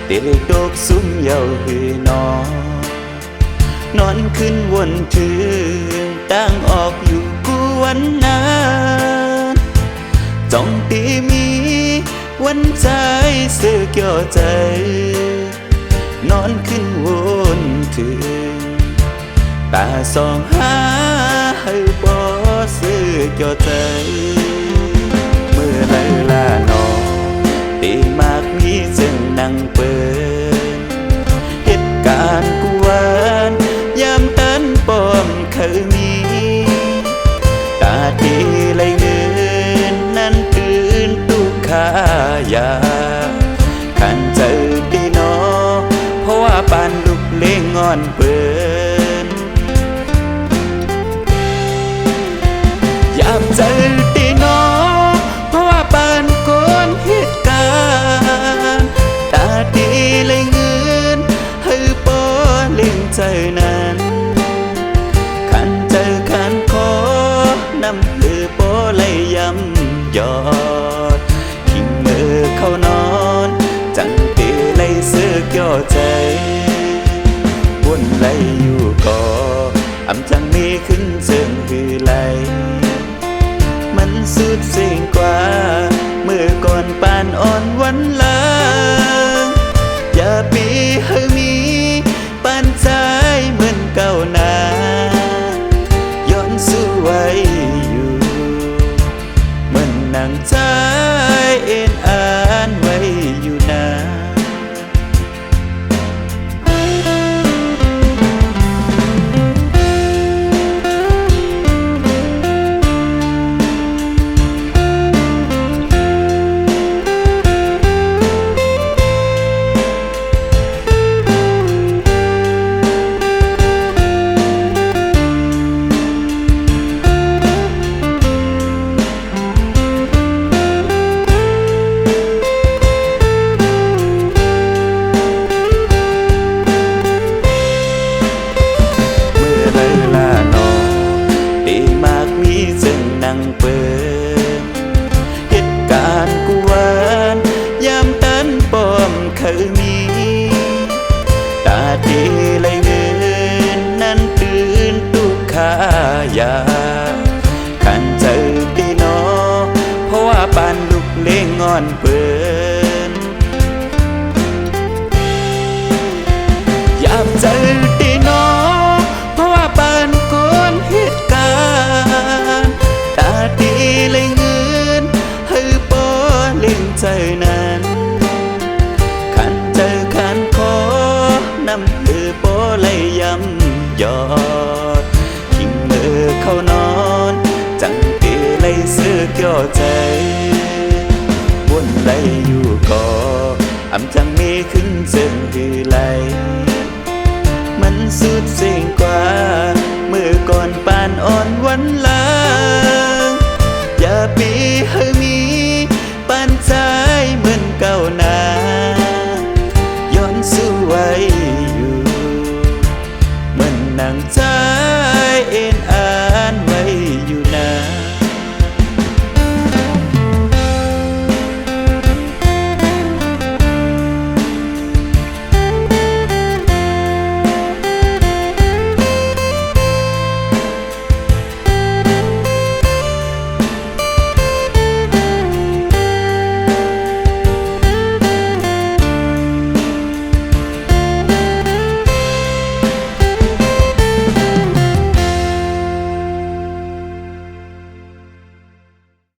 เด็กดกซุ้มเยาหือนอนอนขึ้นวนถึงตั้งออกอยู่กูวันนั้นจ้องตีมีวันใจเสือเกี่ยวใจนอนขึ้นวนถึงตาสองหาให้บ่เสือเกี่ยวใจเมื่อไรล่ะน้องตีมากมีจึงนั่งเปิดเหตุการณ์กวนยามตันป้อมเคยมีตาดีเลยเงินนั้นตื่นตุกขายาขันเจอดีนอเพราะว่าปานลุกเล่งงอนเปิดยามเจอดีนอเพราะว่าปานโกนเหตุการณ์ตาดีเลยเงินให้ป้อเล่งใจนั้นขันเจอขันขอนำคือป้อเลยย้ำยอดทิ้งมือเข้านอนจังตีเลยเสื้อเกี่ยวใจวนไหลอยู่ก่ออำจังมีขึ้นเชิงคือไหลมันสุดเสียงกว่าเมื่อก่อนปานอ่อนวันลางอย่าปีให้มีปานใจเหมือนเก่านาย้อนสู้ไว้อยู่เหมือนนางใจเอ็นอ่านไว้อยู่นานั่งเปิดเหตุการณ์กวนยามตันป้อมเคยมีตาดีเลยเงินนั้นตื่นตุกขายาขันเจอดีนอเพราะว่าปานลุกเล่งงอนเปิดยามเจอดีนอเพราะว่าปานโกนเหตุการณ์ตาดีเลยเงินให้ป้อเล่งใจนั้นขันเจอขันขอนำคือป้อเลยย้ำยอดทิ้งมือเข้านอนจังตีเลยเสื้อเกี่ยวใจวนไหลอยู่ก่ออำจังมีขึ้นเชิงคือไหลมันสุดเสียงกว่าเมื่อก่อนปานอ่อนวัน